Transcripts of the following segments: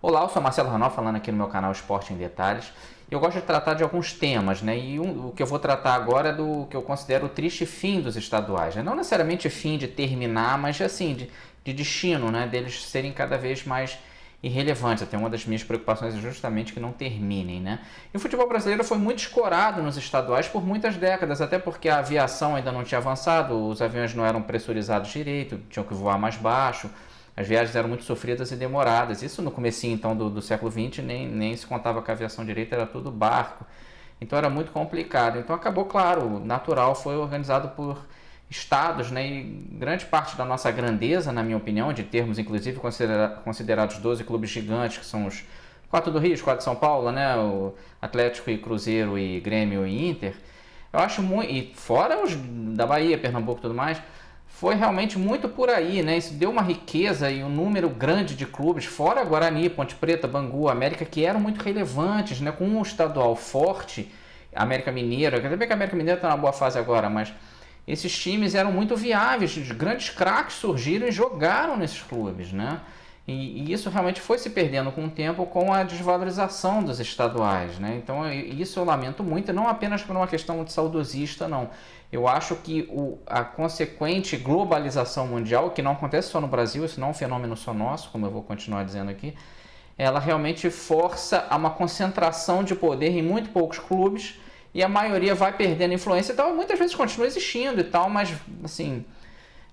Olá, eu sou Marcelo Ranol, falando aqui no meu canal Esporte em Detalhes. Eu gosto de tratar de alguns temas, né? E o que eu vou tratar agora é do que eu considero o triste fim dos estaduais, né? Não necessariamente fim de terminar, mas assim, de destino, né? Deles serem cada vez mais irrelevantes. Até uma das minhas preocupações é justamente que não terminem, né? E o futebol brasileiro foi muito escorado nos estaduais por muitas décadas, até porque a aviação ainda não tinha avançado, os aviões não eram pressurizados direito, tinham que voar mais baixo. As viagens eram muito sofridas e demoradas. Isso no comecinho então do século XX nem se contava com a aviação direita, era tudo barco. Então era muito complicado. Então acabou, claro, natural, foi organizado por estados, né? E grande parte da nossa grandeza, na minha opinião, de termos inclusive considerados 12 clubes gigantes, que são os 4 do Rio, os 4 de São Paulo, né? O Atlético e Cruzeiro e Grêmio e Inter. Eu acho muito, e fora os da Bahia, Pernambuco e tudo mais, foi realmente muito por aí, né? Isso deu uma riqueza e um número grande de clubes, fora Guarani, Ponte Preta, Bangu, América, que eram muito relevantes, né? Com um estadual forte, América Mineira, quer dizer que a América Mineira está numa boa fase agora, mas esses times eram muito viáveis, os grandes craques surgiram e jogaram nesses clubes, né? E isso realmente foi se perdendo com o tempo com a desvalorização dos estaduais, né? Então isso eu lamento muito, e não apenas por uma questão de saudosista, não. Eu acho que a consequente globalização mundial, que não acontece só no Brasil, isso não é um fenômeno só nosso, como eu vou continuar dizendo aqui, ela realmente força a uma concentração de poder em muito poucos clubes e a maioria vai perdendo influência e tal. Muitas vezes continua existindo e tal, mas assim,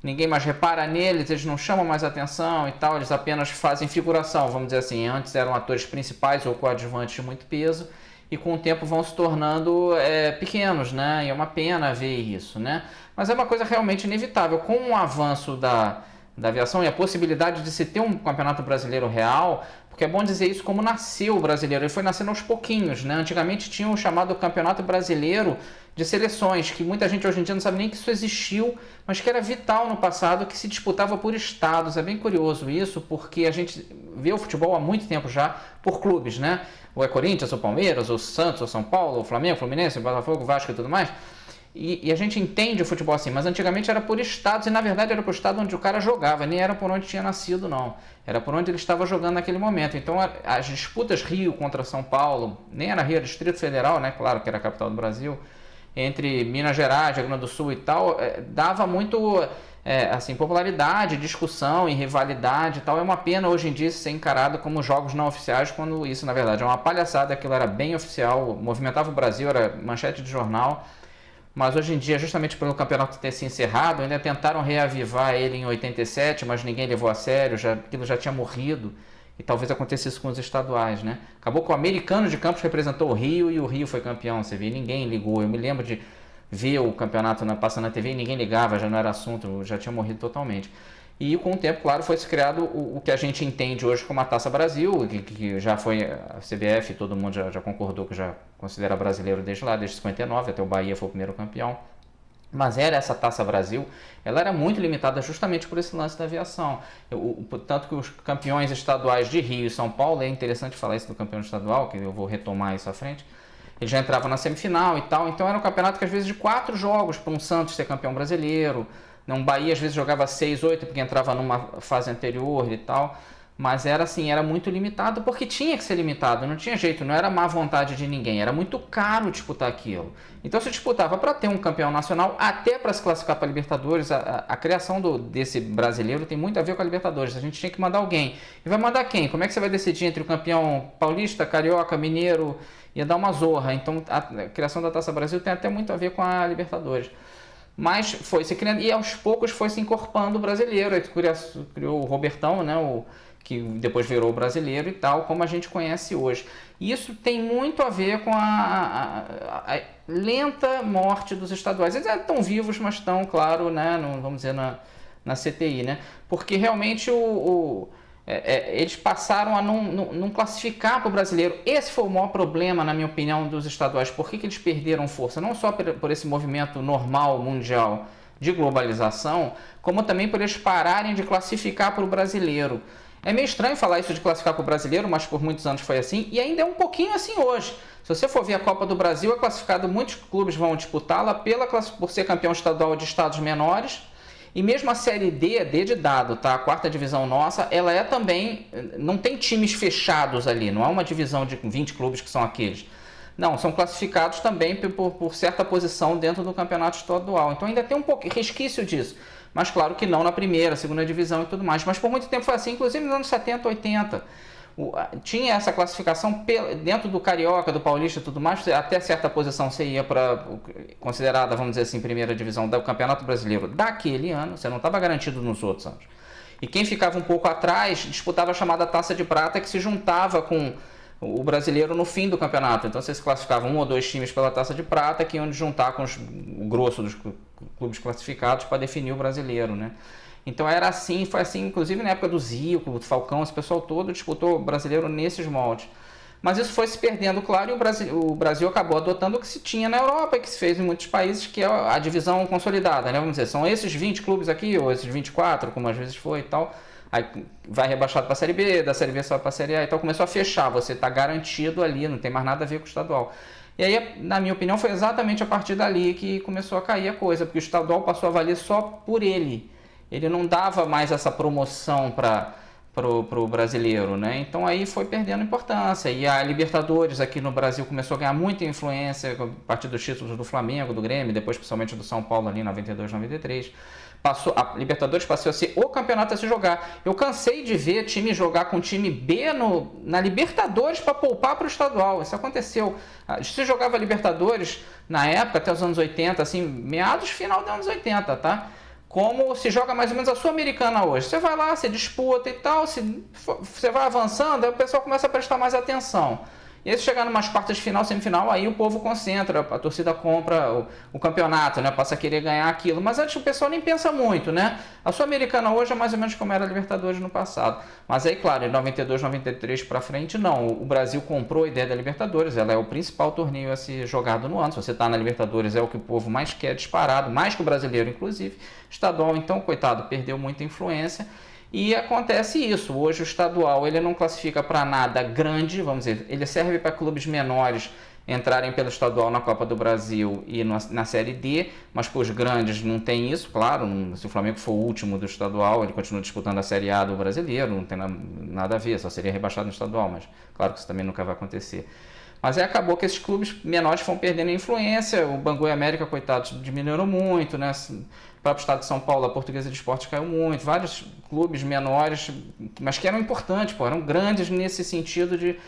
ninguém mais repara neles, eles não chamam mais atenção e tal, eles apenas fazem figuração, vamos dizer assim. Antes eram atores principais ou coadjuvantes de muito peso e com o tempo vão se tornando pequenos, né? E é uma pena ver isso, né? Mas é uma coisa realmente inevitável. Com o avanço da aviação e a possibilidade de se ter um campeonato brasileiro real, porque é bom dizer isso, como nasceu o brasileiro, ele foi nascendo aos pouquinhos, né? Antigamente tinha o chamado Campeonato Brasileiro de Seleções, que muita gente hoje em dia não sabe nem que isso existiu, mas que era vital no passado, que se disputava por estados. É bem curioso isso, porque a gente vê o futebol há muito tempo já por clubes, né? Ou é Corinthians, ou Palmeiras, ou Santos, ou São Paulo, ou Flamengo, Fluminense, Botafogo, Vasco e tudo mais. E a gente entende o futebol assim, mas antigamente era por estados e na verdade era por estado onde o cara jogava, nem era por onde tinha nascido não, era por onde ele estava jogando naquele momento. Então as disputas Rio contra São Paulo, nem era Rio, era Distrito Federal, né, claro que era a capital do Brasil, entre Minas Gerais, Rio Grande do Sul e tal, dava muito assim, popularidade, discussão e rivalidade e tal. É uma pena hoje em dia ser encarado como jogos não oficiais, quando isso na verdade é uma palhaçada. Aquilo era bem oficial, movimentava o Brasil, era manchete de jornal. Mas hoje em dia, justamente pelo campeonato ter se encerrado, ainda tentaram reavivar ele em 87, mas ninguém levou a sério, aquilo já tinha morrido. E talvez acontecesse com os estaduais, né? Acabou que o Americano de Campos representou o Rio e o Rio foi campeão, você vê, ninguém ligou. Eu me lembro de ver o campeonato passando na TV e ninguém ligava, já não era assunto, já tinha morrido totalmente. E com o tempo, claro, foi criado o que a gente entende hoje como a Taça Brasil, que já foi a CBF, todo mundo já concordou que já considera brasileiro desde lá, desde 59, até o Bahia foi o primeiro campeão. Mas era essa Taça Brasil, ela era muito limitada justamente por esse lance da aviação. Tanto que os campeões estaduais de Rio e São Paulo, é interessante falar isso do campeão estadual, que eu vou retomar isso à frente, ele já entrava na semifinal e tal, então era um campeonato que às vezes de 4 jogos, para um Santos ser campeão brasileiro. Um Bahia às vezes jogava 6, 8 porque entrava numa fase anterior e tal, mas era assim, era muito limitado porque tinha que ser limitado, não tinha jeito, não era má vontade de ninguém, era muito caro disputar aquilo. Então se disputava para ter um campeão nacional, até para se classificar para a Libertadores. A criação desse brasileiro tem muito a ver com a Libertadores, a gente tinha que mandar alguém. E vai mandar quem? Como é que você vai decidir entre o campeão paulista, carioca, mineiro? Ia dar uma zorra. Então a criação da Taça Brasil tem até muito a ver com a Libertadores. Mas foi se criando e aos poucos foi se incorporando o brasileiro. Aí criou o Robertão, né, que depois virou o brasileiro e tal, como a gente conhece hoje. E isso tem muito a ver com a lenta morte dos estaduais. Eles estão vivos, mas estão, claro, né, vamos dizer, na CTI, né? Porque realmente eles passaram a não classificar para o brasileiro. Esse foi o maior problema, na minha opinião, dos estaduais. Por que eles perderam força? Não só por esse movimento normal, mundial, de globalização, como também por eles pararem de classificar para o brasileiro. É meio estranho falar isso de classificar para o brasileiro, mas por muitos anos foi assim, e ainda é um pouquinho assim hoje. Se você for ver a Copa do Brasil, é classificado, muitos clubes vão disputá-la por ser campeão estadual de estados menores, E mesmo a Série D, D de dado, tá? A quarta divisão nossa, ela é também, não tem times fechados ali, não é uma divisão de 20 clubes que são aqueles. Não, são classificados também por certa posição dentro do campeonato estadual. Então ainda tem um pouco resquício disso. Mas claro que não na primeira, segunda divisão e tudo mais. Mas por muito tempo foi assim, inclusive nos anos 70, 80. Tinha essa classificação dentro do Carioca, do Paulista e tudo mais. Até certa posição você ia para considerada, vamos dizer assim, primeira divisão do Campeonato Brasileiro daquele ano. Você não estava garantido nos outros anos. E quem ficava um pouco atrás disputava a chamada Taça de Prata, que se juntava com o brasileiro no fim do campeonato. Então você se classificava 1 ou 2 times pela Taça de Prata, que iam juntar com o grosso dos clubes classificados para definir o brasileiro, né? Então era assim, foi assim, inclusive na época do Zico, do Falcão, esse pessoal todo disputou o brasileiro nesses moldes. Mas isso foi se perdendo, claro, e o Brasil acabou adotando o que se tinha na Europa e que se fez em muitos países, que é a divisão consolidada, né? Vamos dizer, são esses 20 clubes aqui, ou esses 24, como às vezes foi e tal. Aí vai rebaixado para a Série B, da Série B só para a Série A, então começou a fechar, você está garantido ali, não tem mais nada a ver com o estadual. E aí, na minha opinião, foi exatamente a partir dali que começou a cair a coisa, porque o estadual passou a valer só por ele. Ele não dava mais essa promoção para o brasileiro, né? Então aí foi perdendo importância. E a Libertadores aqui no Brasil começou a ganhar muita influência a partir dos títulos do Flamengo, do Grêmio, depois principalmente do São Paulo ali em 92, 93. A Libertadores passou a ser o campeonato a se jogar. Eu cansei de ver time jogar com time B na Libertadores para poupar para o estadual. Isso aconteceu. Se jogava Libertadores na época, até os anos 80, assim, meados final dos anos 80, tá? Como se joga mais ou menos a Sul-Americana hoje. Você vai lá, você disputa e tal, você vai avançando, aí o pessoal começa a prestar mais atenção. E aí, se chegar numas quartas de final, semifinal, aí o povo concentra, a torcida compra o campeonato, né? Passa a querer ganhar aquilo. Mas antes o pessoal nem pensa muito, né? A Sul-Americana hoje é mais ou menos como era a Libertadores no passado. Mas aí, claro, em 92, 93 para frente, não. O Brasil comprou a ideia da Libertadores, ela é o principal torneio a ser jogado no ano. Se você está na Libertadores, é o que o povo mais quer, disparado, mais que o brasileiro, inclusive. Estadual, então, coitado, perdeu muita influência. E acontece isso, hoje o estadual ele não classifica para nada grande, vamos dizer, ele serve para clubes menores entrarem pelo estadual na Copa do Brasil e na Série D, mas para os grandes não tem isso, claro, se o Flamengo for o último do estadual, ele continua disputando a Série A do brasileiro, não tem nada a ver, só seria rebaixado no estadual, mas claro que isso também nunca vai acontecer. Mas aí acabou que esses clubes menores foram perdendo a influência, o Bangu e América, coitados, diminuíram muito, né? O próprio estado de São Paulo, a Portuguesa de Esportes caiu muito, vários clubes menores, mas que eram importantes, eram grandes nesse sentido de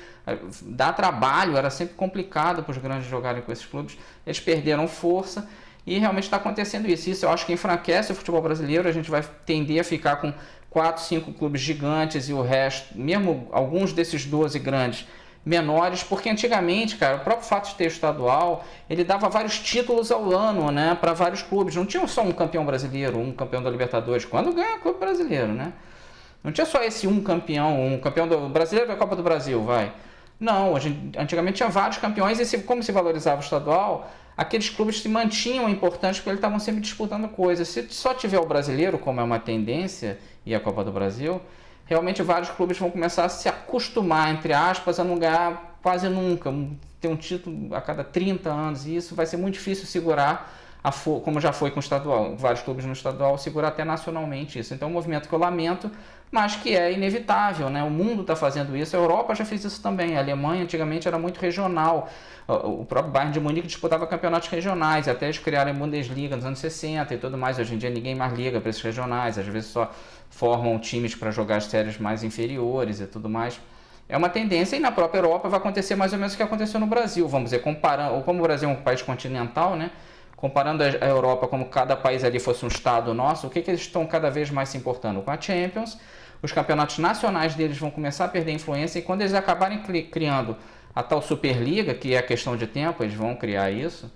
dar trabalho, era sempre complicado para os grandes jogarem com esses clubes, eles perderam força e realmente está acontecendo isso. Isso eu acho que enfraquece o futebol brasileiro, a gente vai tender a ficar com 4, 5 clubes gigantes e o resto, mesmo alguns desses 12 grandes, menores, porque antigamente, cara, o próprio fato de ter estadual, ele dava vários títulos ao ano, né, para vários clubes. Não tinha só um campeão brasileiro, um campeão da Libertadores, quando ganha o clube brasileiro, né? Não tinha só esse um campeão do brasileiro da Copa do Brasil, vai. Não, antigamente tinha vários campeões e como se valorizava o estadual, aqueles clubes se mantinham importantes porque eles estavam sempre disputando coisas. Se só tiver o brasileiro, como é uma tendência, e a Copa do Brasil, realmente vários clubes vão começar a se acostumar, entre aspas, a não ganhar quase nunca, ter um título a cada 30 anos, e isso vai ser muito difícil segurar, como já foi com o estadual, vários clubes no estadual, segurar até nacionalmente isso. Então é um movimento que eu lamento, mas que é inevitável, né? O mundo está fazendo isso, a Europa já fez isso também, a Alemanha antigamente era muito regional, o próprio Bayern de Munique disputava campeonatos regionais, até eles criaram a Bundesliga nos anos 60 e tudo mais. Hoje em dia ninguém mais liga para esses regionais, às vezes só formam times para jogar as séries mais inferiores e tudo mais. É uma tendência, e na própria Europa vai acontecer mais ou menos o que aconteceu no Brasil, vamos dizer, comparando, ou como o Brasil é um país continental, né? Comparando a Europa como cada país ali fosse um estado nosso, o que eles estão cada vez mais se importando? Com a Champions, os campeonatos nacionais deles vão começar a perder influência, e quando eles acabarem criando a tal Superliga, que é a questão de tempo, eles vão criar isso,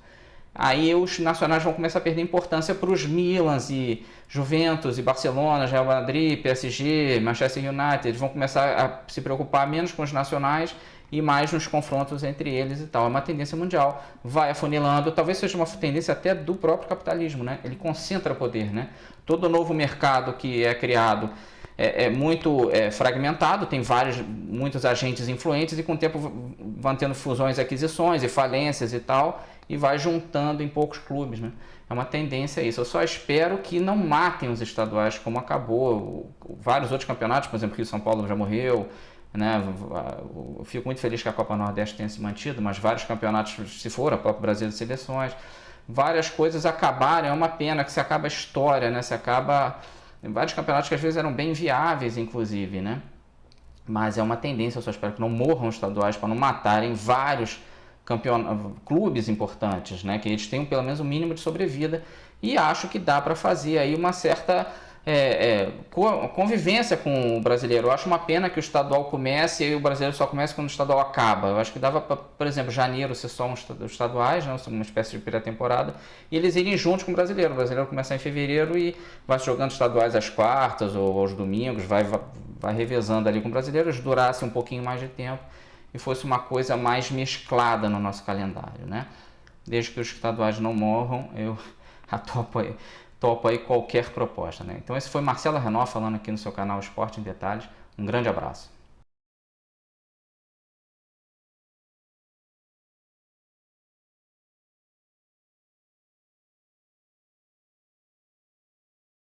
aí os nacionais vão começar a perder importância para os Milans e Juventus e Barcelona, Real Madrid, PSG, Manchester United. Eles vão começar a se preocupar menos com os nacionais e mais nos confrontos entre eles e tal. É uma tendência mundial, vai afunilando, talvez seja uma tendência até do próprio capitalismo, né? Ele concentra poder, né? Todo novo mercado que é criado é muito fragmentado, tem muitos agentes influentes, e com o tempo vão tendo fusões, aquisições e falências e tal, e vai juntando em poucos clubes, né? é uma tendência a isso. Eu só espero que não matem os estaduais como acabou. Vários outros campeonatos, por exemplo, Rio São Paulo já morreu, né? Eu fico muito feliz que a Copa Nordeste tenha se mantido, mas vários campeonatos se foram, o próprio Brasil de Seleções, várias coisas acabaram. É uma pena que se acaba a história, né? Se acaba vários campeonatos que às vezes eram bem viáveis, inclusive, né? Mas é uma tendência, eu só espero que não morram os estaduais para não matarem vários clubes importantes, né? Que eles tenham pelo menos um mínimo de sobrevida, e acho que dá para fazer aí uma certa convivência com o brasileiro. Eu acho uma pena que o estadual comece e o brasileiro só comece quando o estadual acaba. Eu acho que dava para, por exemplo, janeiro ser só os estaduais, né? Uma espécie de pré-temporada, e eles irem juntos com o brasileiro. O brasileiro começa em fevereiro e vai jogando estaduais às quartas ou aos domingos, vai revezando ali com o brasileiro, durasse um pouquinho mais de tempo e fosse uma coisa mais mesclada no nosso calendário, né? Desde que os estaduais não morram, eu topo aí qualquer proposta, né? Então esse foi Marcelo Renó falando aqui no seu canal Esporte em Detalhes. Um grande abraço.